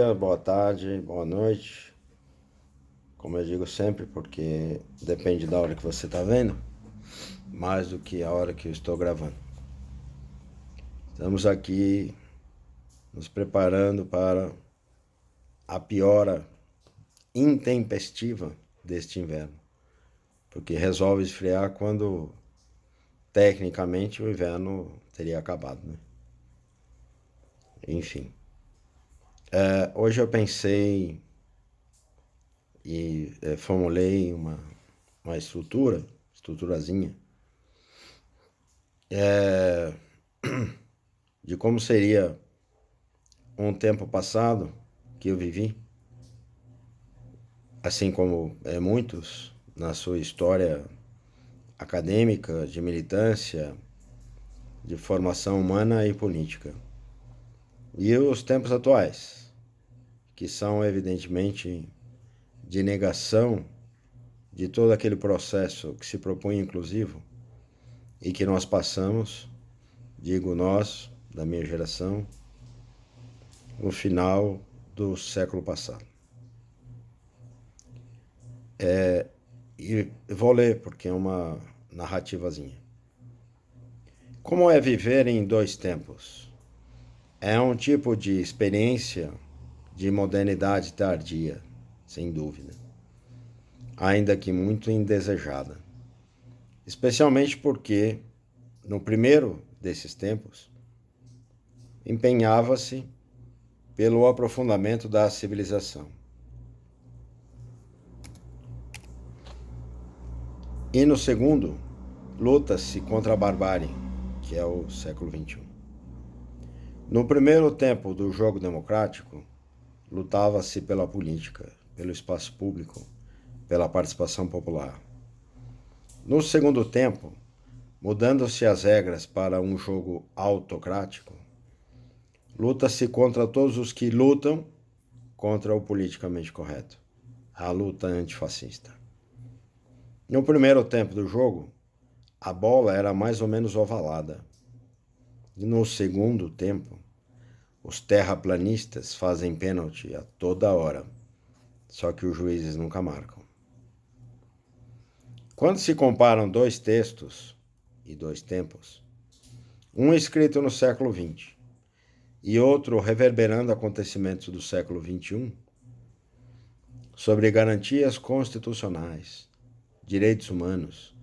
dia, boa tarde, boa noite. Como eu digo sempre, porque depende da hora que você está vendo, mais do que a hora que eu estou gravando. Estamos aqui nos preparando para a piora intempestiva deste inverno, porque resolve esfriar quando tecnicamente o inverno teria acabado, né? Enfim, hoje eu pensei e formulei uma estruturazinha, de como seria um tempo passado que eu vivi, assim como muitos na sua história acadêmica, de militância, de formação humana e política. E os tempos atuais, que são evidentemente de negação de todo aquele processo que se propõe inclusivo e que nós passamos, digo nós, da minha geração, no final do século passado. E vou ler porque é uma narrativazinha. Como é viver em dois tempos? É um tipo de experiência de modernidade tardia, sem dúvida, ainda que muito indesejada. Especialmente porque, no primeiro desses tempos, empenhava-se pelo aprofundamento da civilização. E no segundo, luta-se contra a barbárie, que é o século XXI. No primeiro tempo do jogo democrático, lutava-se pela política, pelo espaço público, pela participação popular. No segundo tempo, mudando-se as regras para um jogo autocrático, luta-se contra todos os que lutam contra o politicamente correto, a luta antifascista. No primeiro tempo do jogo, a bola era mais ou menos ovalada. No segundo tempo, os terraplanistas fazem pênalti a toda hora, só que os juízes nunca marcam. Quando se comparam dois textos e dois tempos, um escrito no século XX e outro reverberando acontecimentos do século XXI, sobre garantias constitucionais, direitos humanos,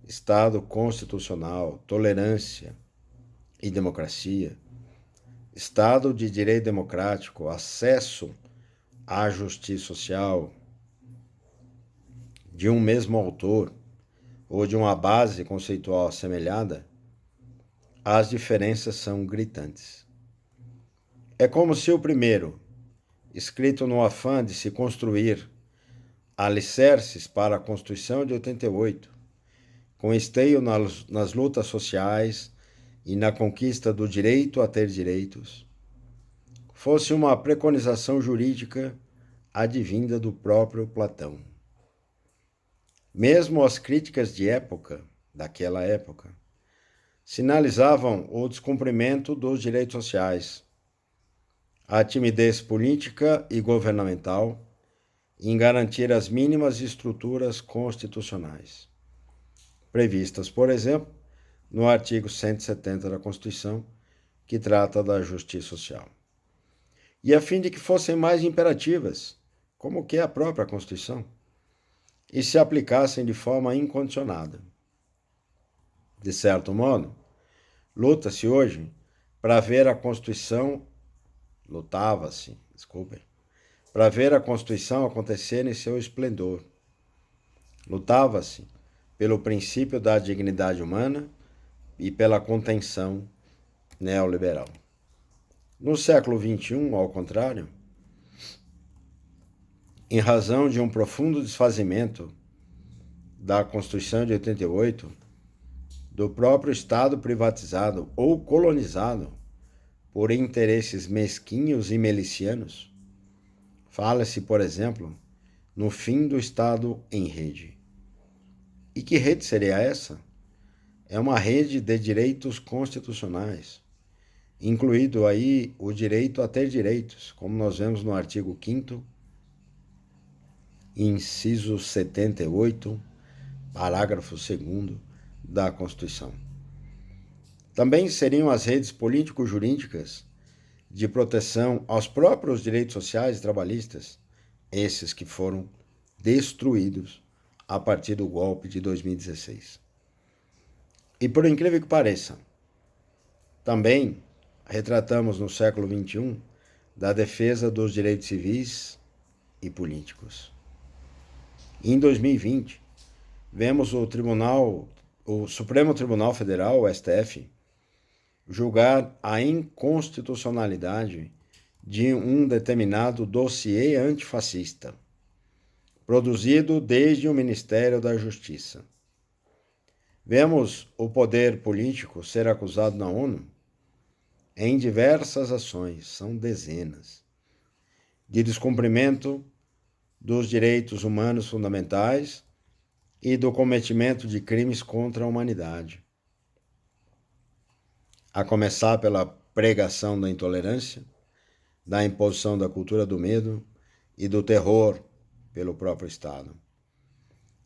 Estado constitucional, tolerância e democracia, Estado de direito democrático, acesso à justiça social, de um mesmo autor ou de uma base conceitual assemelhada, as diferenças são gritantes. É como se o primeiro, escrito no afã de se construir alicerces para a Constituição de 88, com esteio nas lutas sociais e na conquista do direito a ter direitos, fosse uma preconização jurídica advinda do próprio Platão. Mesmo as críticas de época, daquela época, sinalizavam o descumprimento dos direitos sociais, a timidez política e governamental em garantir as mínimas estruturas constitucionais, previstas, por exemplo, no artigo 170 da Constituição, que trata da justiça social. E a fim de que fossem mais imperativas, como que é a própria Constituição, e se aplicassem de forma incondicionada. De certo modo, luta-se hoje para ver a Constituição, para ver a Constituição acontecer em seu esplendor. Lutava-se pelo princípio da dignidade humana e pela contenção neoliberal. No século XXI, ao contrário, em razão de um profundo desfazimento da Constituição de 88, do próprio Estado privatizado ou colonizado por interesses mesquinhos e milicianos, fala-se, por exemplo, no fim do Estado em rede. E que rede seria essa? É uma rede de direitos constitucionais, incluído aí o direito a ter direitos, como nós vemos no artigo 5º, inciso 78, parágrafo 2º da Constituição. Também seriam as redes político-jurídicas de proteção aos próprios direitos sociais e trabalhistas, esses que foram destruídos a partir do golpe de 2016. E por incrível que pareça, também retratamos no século XXI da defesa dos direitos civis e políticos. Em 2020, vemos o Supremo Tribunal Federal, o STF, julgar a inconstitucionalidade de um determinado dossiê antifascista, produzido desde o Ministério da Justiça. Vemos o poder político ser acusado na ONU em diversas ações, são dezenas, de descumprimento dos direitos humanos fundamentais e do cometimento de crimes contra a humanidade. A começar pela pregação da intolerância, da imposição da cultura do medo e do terror pelo próprio Estado,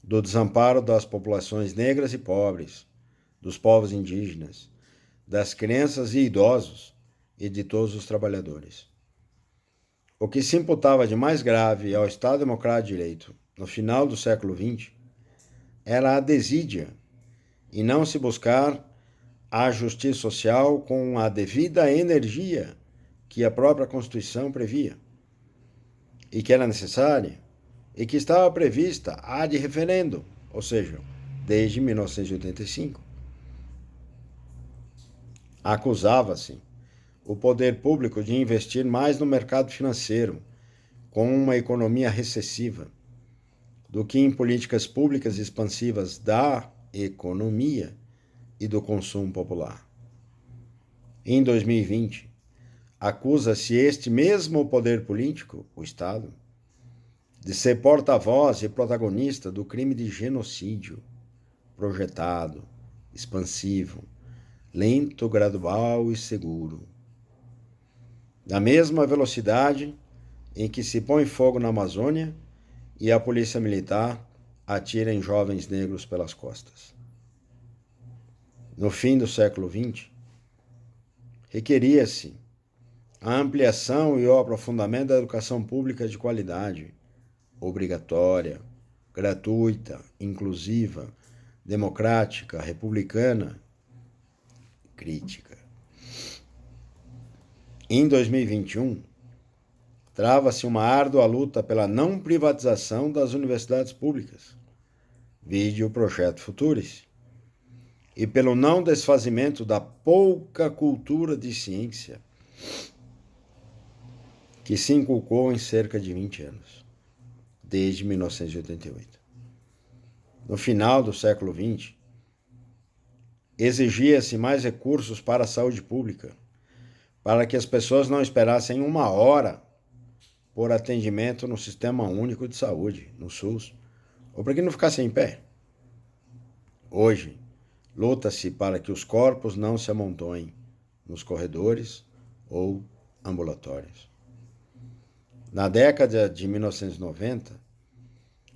do desamparo das populações negras e pobres, dos povos indígenas, das crianças e idosos e de todos os trabalhadores. O que se imputava de mais grave ao Estado Democrático de Direito no final do século XX era a desídia e não se buscar a justiça social com a devida energia que a própria Constituição previa e que era necessária e que estava prevista ad referendo, ou seja, desde 1985. Acusava-se o poder público de investir mais no mercado financeiro, com uma economia recessiva, do que em políticas públicas expansivas da economia e do consumo popular. Em 2020, acusa-se este mesmo poder político, o Estado, de ser porta-voz e protagonista do crime de genocídio, projetado, expansivo, lento, gradual e seguro. Da mesma velocidade em que se põe fogo na Amazônia e a polícia militar atira em jovens negros pelas costas. No fim do século XX, requeria-se a ampliação e o aprofundamento da educação pública de qualidade, obrigatória, gratuita, inclusiva, democrática, republicana, crítica. Em 2021, trava-se uma árdua luta pela não privatização das universidades públicas, vide o Projeto Futuris, e pelo não desfazimento da pouca cultura de ciência que se inculcou em cerca de 20 anos, desde 1988. No final do século XX, exigia-se mais recursos para a saúde pública, para que as pessoas não esperassem 1 hora por atendimento no Sistema Único de Saúde, no SUS, ou para que não ficassem em pé. Hoje, luta-se para que os corpos não se amontoem nos corredores ou ambulatórios. Na década de 1990,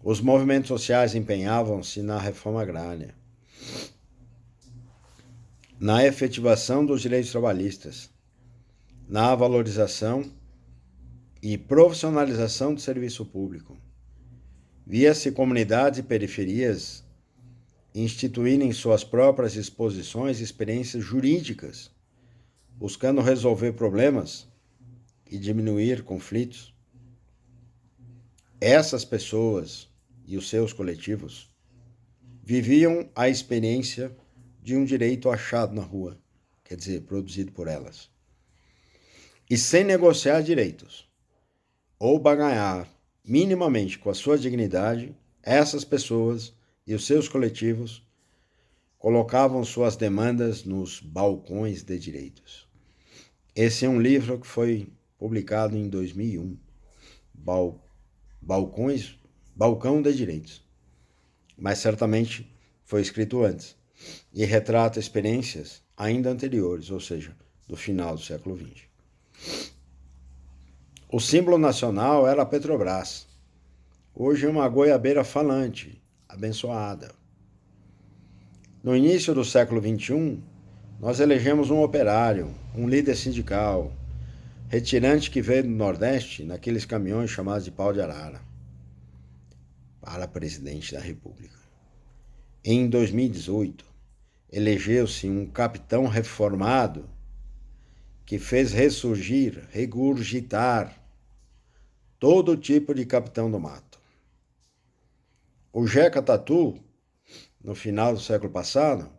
os movimentos sociais empenhavam-se na reforma agrária, na efetivação dos direitos trabalhistas, na valorização e profissionalização do serviço público. Via-se comunidades e periferias instituírem suas próprias exposições e experiências jurídicas, buscando resolver problemas e diminuir conflitos. Essas pessoas e os seus coletivos viviam a experiência de um direito achado na rua, quer dizer, produzido por elas. E sem negociar direitos, ou barganhar minimamente com a sua dignidade, essas pessoas e os seus coletivos colocavam suas demandas nos balcões de direitos. Esse é um livro que foi publicado em 2001, Balcão de Direitos, mas certamente foi escrito antes e retrata experiências ainda anteriores, ou seja, do final do século XX. O símbolo nacional era a Petrobras, hoje uma goiabeira falante, abençoada. No início do século XXI, nós elegemos um operário, um líder sindical, retirante que veio do Nordeste naqueles caminhões chamados de pau de arara, para presidente da República. Em 2018, elegeu-se um capitão reformado que fez ressurgir, regurgitar todo tipo de capitão do mato. O Jeca Tatu, no final do século passado,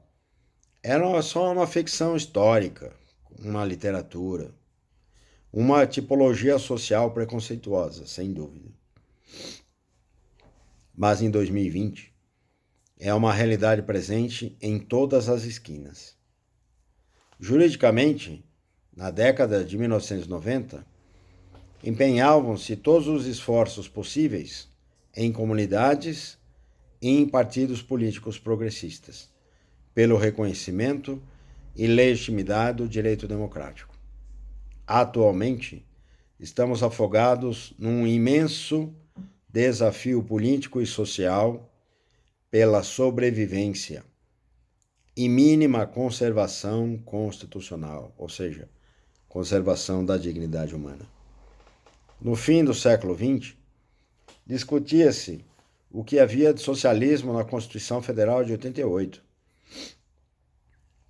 era só uma ficção histórica, uma literatura, uma tipologia social preconceituosa, sem dúvida. Mas em 2020, é uma realidade presente em todas as esquinas. Juridicamente, na década de 1990, empenhavam-se todos os esforços possíveis em comunidades e em partidos políticos progressistas, pelo reconhecimento e legitimidade do direito democrático. Atualmente, estamos afogados num imenso desafio político e social pela sobrevivência e mínima conservação constitucional, ou seja, conservação da dignidade humana. No fim do século XX, discutia-se o que havia de socialismo na Constituição Federal de 88,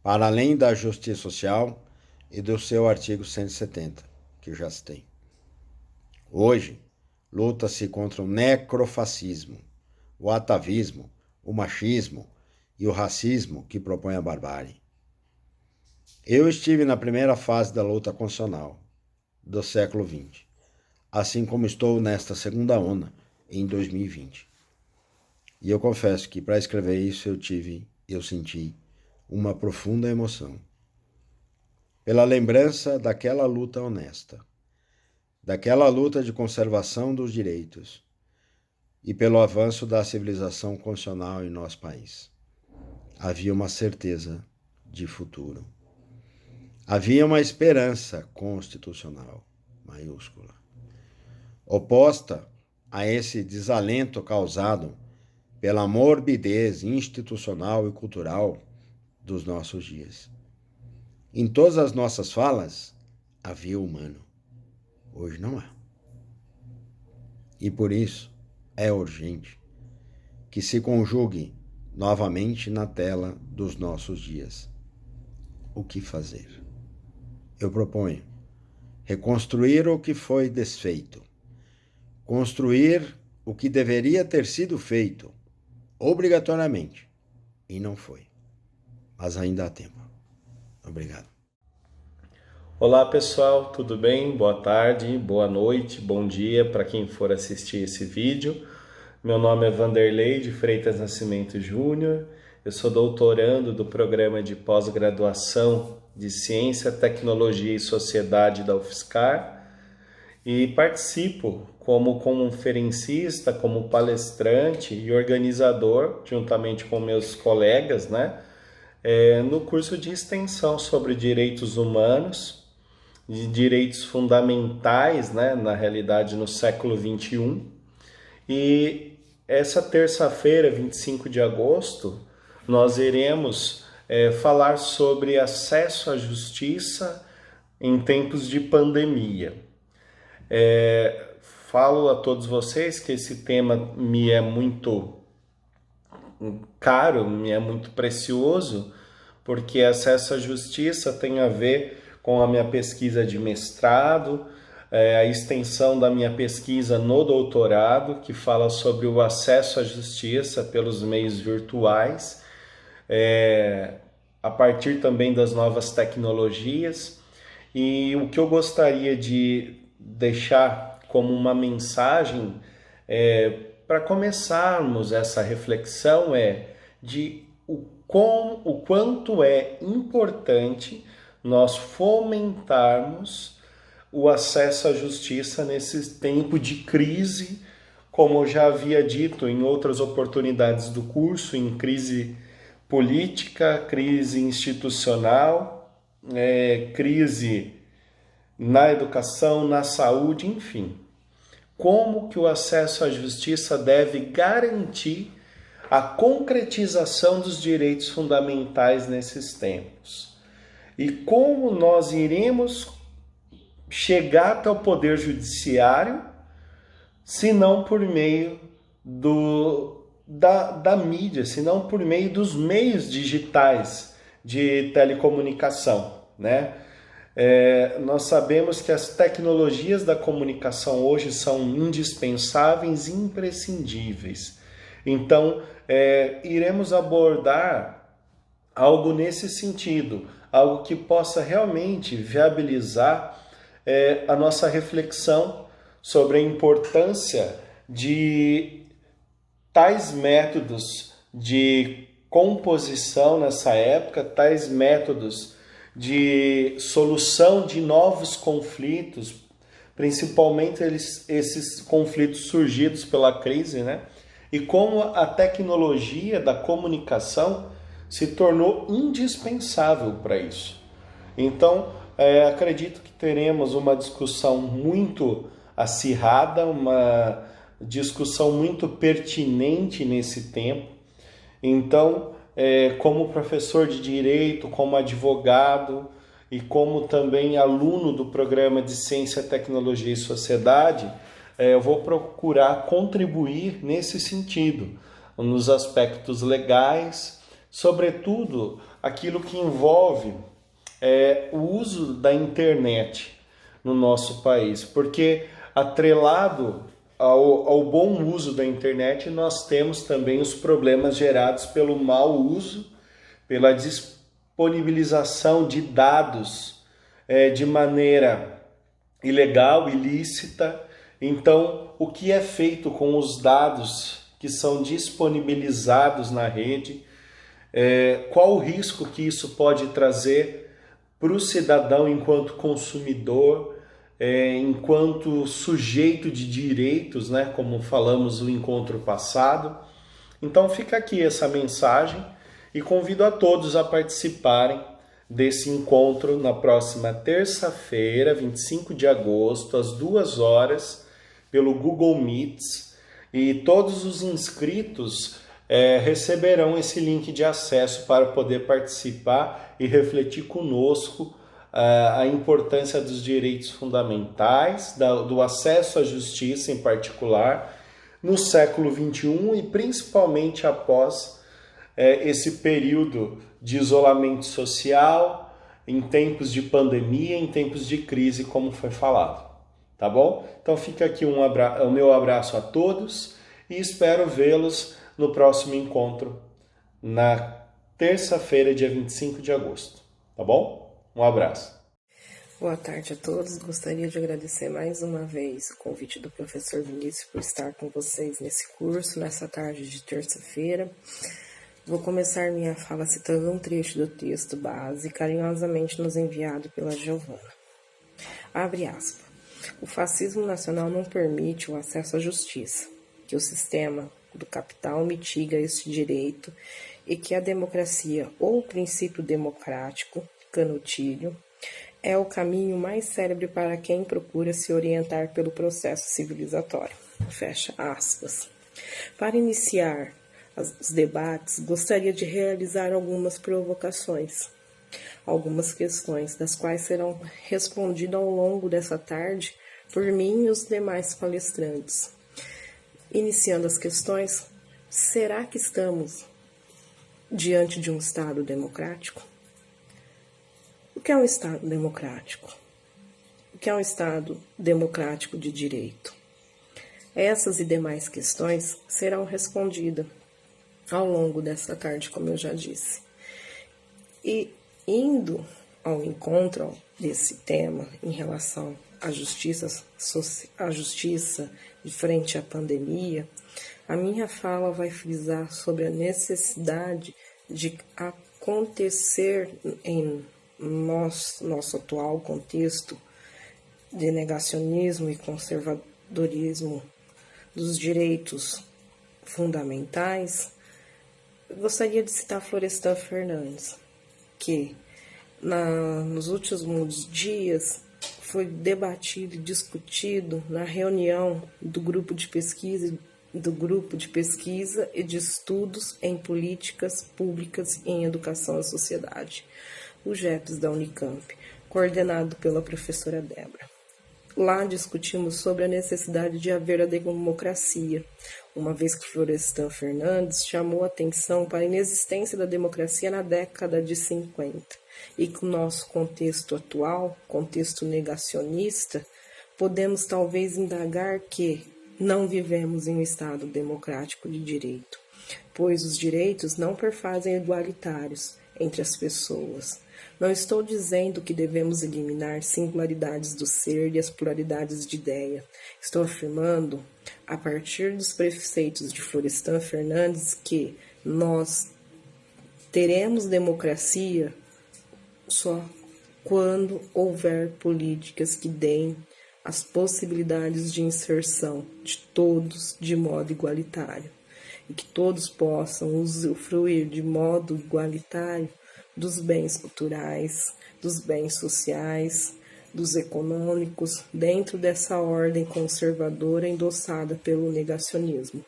para além da justiça social e do seu artigo 170, que já citei. Hoje, luta-se contra o necrofascismo, o atavismo, o machismo e o racismo que propõe a barbárie. Eu estive na primeira fase da luta constitucional do século XX, assim como estou nesta segunda onda, em 2020. E eu confesso que para escrever isso eu senti uma profunda emoção. Pela lembrança daquela luta honesta, daquela luta de conservação dos direitos e pelo avanço da civilização constitucional em nosso país. Havia uma certeza de futuro. Havia uma esperança constitucional, maiúscula, oposta a esse desalento causado pela morbidez institucional e cultural dos nossos dias. Em todas as nossas falas, havia o humano. Hoje não há. E por isso é urgente que se conjugue novamente na tela dos nossos dias. O que fazer? Eu proponho reconstruir o que foi desfeito, construir o que deveria ter sido feito, obrigatoriamente, e não foi. Mas ainda há tempo. Obrigado. Olá pessoal, tudo bem? Boa tarde, boa noite, bom dia para quem for assistir esse vídeo. Meu nome é Vanderlei de Freitas Nascimento Júnior, eu sou doutorando do programa de pós-graduação de Ciência, Tecnologia e Sociedade da UFSCar e participo como conferencista, como palestrante e organizador, juntamente com meus colegas, no curso de extensão sobre direitos humanos, de direitos fundamentais, na realidade no século XXI. E essa terça-feira, 25 de agosto, nós iremos falar sobre acesso à justiça em tempos de pandemia. Falo a todos vocês que esse tema me é muito caro, me é muito precioso, porque acesso à justiça tem a ver com a minha pesquisa de mestrado, a extensão da minha pesquisa no doutorado, que fala sobre o acesso à justiça pelos meios virtuais, a partir também das novas tecnologias. E o que eu gostaria de deixar como uma mensagem para começarmos essa reflexão de o quanto é importante nós fomentarmos o acesso à justiça nesse tempo de crise, como eu já havia dito em outras oportunidades do curso, em crise política, crise institucional crise na educação, na saúde, enfim. Como que o acesso à justiça deve garantir a concretização dos direitos fundamentais nesses tempos? E como nós iremos chegar até o poder judiciário, se não por meio da mídia, se não por meio dos meios digitais de telecomunicação, né? Nós sabemos que as tecnologias da comunicação hoje são indispensáveis e imprescindíveis. Então, iremos abordar algo nesse sentido, algo que possa realmente viabilizar a nossa reflexão sobre a importância de tais métodos de composição nessa época, tais métodos de solução de novos conflitos, principalmente esses conflitos surgidos pela crise, né? E como a tecnologia da comunicação se tornou indispensável para isso. Então, acredito que teremos uma discussão muito acirrada, uma discussão muito pertinente nesse tempo. Então, como professor de direito, como advogado e como também aluno do programa de Ciência, Tecnologia e Sociedade, eu vou procurar contribuir nesse sentido, nos aspectos legais, sobretudo aquilo que envolve o uso da internet no nosso país, porque atrelado ao bom uso da internet, nós temos também os problemas gerados pelo mau uso, pela disponibilização de dados de maneira ilegal, ilícita. Então, o que é feito com os dados que são disponibilizados na rede? Qual o risco que isso pode trazer para o cidadão enquanto consumidor, enquanto sujeito de direitos, né, como falamos no encontro passado. Então fica aqui essa mensagem e convido a todos a participarem desse encontro na próxima terça-feira, 25 de agosto, às 2 horas, pelo Google Meets, e todos os inscritos receberão esse link de acesso para poder participar e refletir conosco a importância dos direitos fundamentais, do acesso à justiça em particular, no século XXI e principalmente após esse período de isolamento social, em tempos de pandemia, em tempos de crise, como foi falado. Tá bom? Então fica aqui o meu abraço a todos e espero vê-los no próximo encontro, na terça-feira, dia 25 de agosto. Tá bom? Um abraço. Boa tarde a todos. Gostaria de agradecer mais uma vez o convite do professor Vinícius por estar com vocês nesse curso, nessa tarde de terça-feira. Vou começar minha fala citando um trecho do texto base, carinhosamente nos enviado pela Giovana. Abre aspas. O fascismo nacional não permite o acesso à justiça, que o sistema do capital mitiga este direito e que a democracia ou o princípio democrático, Canutilho, é o caminho mais célebre para quem procura se orientar pelo processo civilizatório. Fecha aspas. Para iniciar os debates, gostaria de realizar algumas provocações, algumas questões, das quais serão respondidas ao longo dessa tarde por mim e os demais palestrantes. Iniciando as questões, será que estamos diante de um Estado democrático? O que é um Estado democrático? O que é um Estado democrático de direito? Essas e demais questões serão respondidas ao longo dessa tarde, como eu já disse. E indo ao encontro desse tema em relação à justiça de frente à pandemia, a minha fala vai frisar sobre a necessidade de acontecer em nosso atual contexto de negacionismo e conservadorismo dos direitos fundamentais. Eu gostaria de citar Florestan Fernandes, que nos últimos dias foi debatido e discutido na reunião do grupo de pesquisa e de estudos em políticas públicas e em educação à sociedade, o GEPS da Unicamp, coordenado pela professora Débora. Lá discutimos sobre a necessidade de haver a democracia, uma vez que Florestan Fernandes chamou atenção para a inexistência da democracia na década de 50 e que o nosso contexto atual, contexto negacionista, podemos talvez indagar que não vivemos em um Estado democrático de direito, pois os direitos não perfazem igualitários entre as pessoas. Não estou dizendo que devemos eliminar singularidades do ser e as pluralidades de ideia. Estou afirmando, a partir dos preceitos de Florestan Fernandes, que nós teremos democracia só quando houver políticas que deem as possibilidades de inserção de todos de modo igualitário e que todos possam usufruir de modo igualitário dos bens culturais, dos bens sociais, dos econômicos, dentro dessa ordem conservadora endossada pelo negacionismo.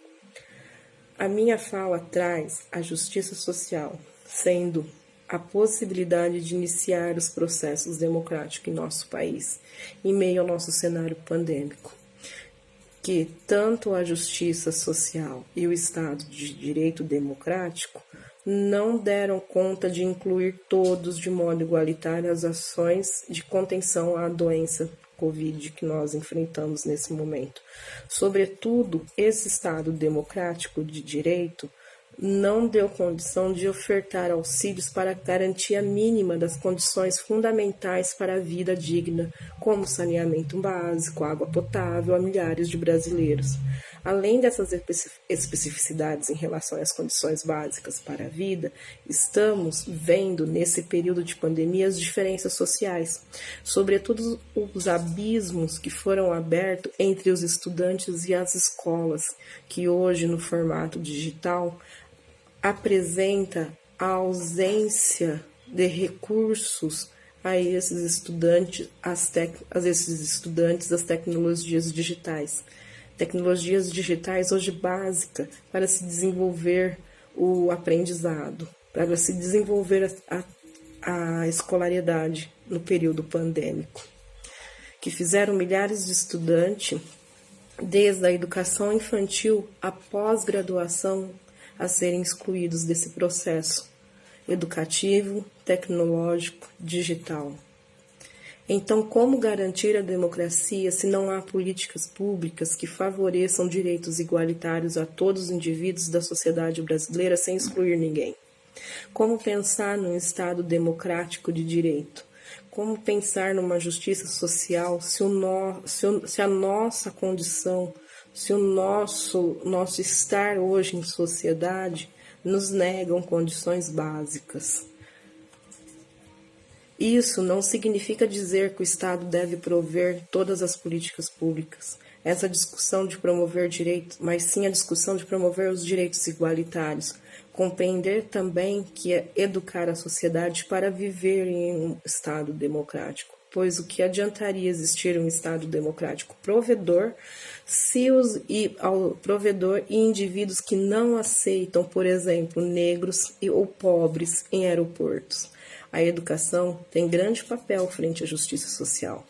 A minha fala traz a justiça social, sendo a possibilidade de iniciar os processos democráticos em nosso país, em meio ao nosso cenário pandêmico, que tanto a justiça social e o Estado de Direito democrático não deram conta de incluir todos de modo igualitário as ações de contenção à doença Covid que nós enfrentamos nesse momento. Sobretudo, esse Estado democrático de direito não deu condição de ofertar auxílios para a garantia mínima das condições fundamentais para a vida digna, como saneamento básico, água potável a milhares de brasileiros. Além dessas especificidades em relação às condições básicas para a vida, estamos vendo nesse período de pandemia as diferenças sociais, sobretudo os abismos que foram abertos entre os estudantes e as escolas, que hoje no formato digital apresenta a ausência de recursos a esses estudantes, as tecnologias digitais. Tecnologias digitais hoje básicas para se desenvolver o aprendizado, para se desenvolver a escolaridade no período pandêmico, que fizeram milhares de estudantes, desde a educação infantil à pós-graduação, a serem excluídos desse processo educativo, tecnológico, digital. Então, como garantir a democracia se não há políticas públicas que favoreçam direitos igualitários a todos os indivíduos da sociedade brasileira sem excluir ninguém? Como pensar num Estado democrático de direito? Como pensar numa justiça social se a nossa condição, se o nosso estar hoje em sociedade nos negam condições básicas? Isso não significa dizer que o Estado deve prover todas as políticas públicas, essa discussão de promover direitos, mas sim a discussão de promover os direitos igualitários, compreender também que é educar a sociedade para viver em um Estado democrático, pois o que adiantaria existir um Estado democrático provedor provedor e indivíduos que não aceitam, por exemplo, negros ou pobres em aeroportos. A educação tem grande papel frente à justiça social.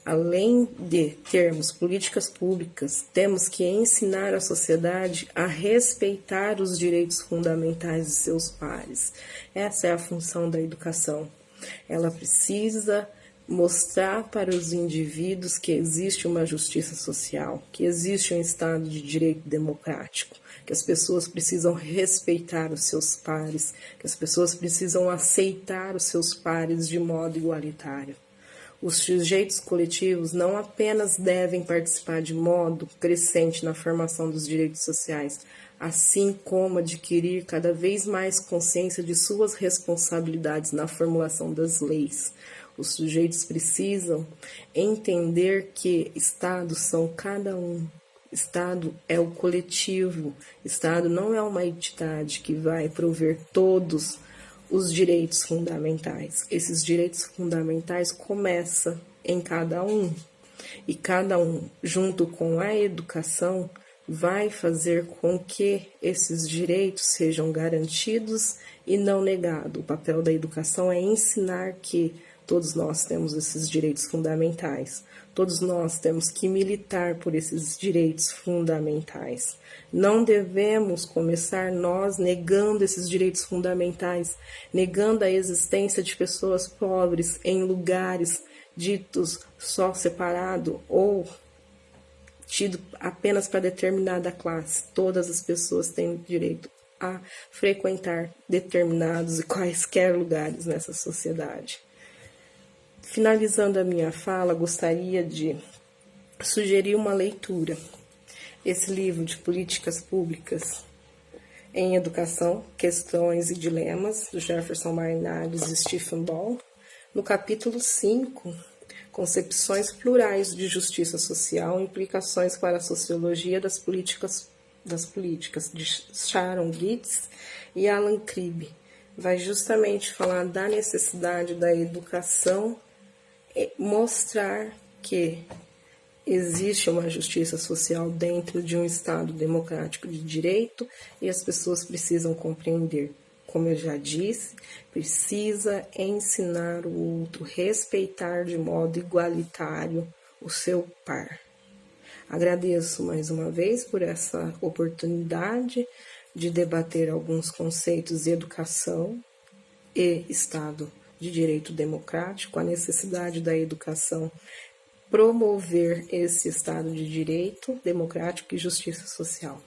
Além de termos políticas públicas, temos que ensinar a sociedade a respeitar os direitos fundamentais de seus pares. Essa é a função da educação. Ela precisa mostrar para os indivíduos que existe uma justiça social, que existe um Estado de direito democrático, que as pessoas precisam respeitar os seus pares, que as pessoas precisam aceitar os seus pares de modo igualitário. Os sujeitos coletivos não apenas devem participar de modo crescente na formação dos direitos sociais, assim como adquirir cada vez mais consciência de suas responsabilidades na formulação das leis. Os sujeitos precisam entender que estados são cada um. Estado é o coletivo. Estado não é uma entidade que vai prover todos os direitos fundamentais. Esses direitos fundamentais começam em cada um, e cada um, junto com a educação, vai fazer com que esses direitos sejam garantidos e não negados. O papel da educação é ensinar que todos nós temos esses direitos fundamentais. Todos nós temos que militar por esses direitos fundamentais. Não devemos começar nós negando esses direitos fundamentais, negando a existência de pessoas pobres em lugares ditos só separado ou tido apenas para determinada classe. Todas as pessoas têm direito a frequentar determinados e quaisquer lugares nessa sociedade. Finalizando a minha fala, gostaria de sugerir uma leitura. Esse livro de políticas públicas em educação, questões e dilemas, do Jefferson Marnardes e Stephen Ball, no capítulo 5, Concepções plurais de justiça social, implicações para a sociologia das políticas, de Sharon Gitz e Alan Cribb. Vai justamente falar da necessidade da educação e mostrar que existe uma justiça social dentro de um Estado democrático de direito e as pessoas precisam compreender. Como eu já disse, precisa ensinar o outro, respeitar de modo igualitário o seu par. Agradeço mais uma vez por essa oportunidade de debater alguns conceitos de educação e Estado de direito democrático, a necessidade da educação promover esse Estado de direito democrático e justiça social.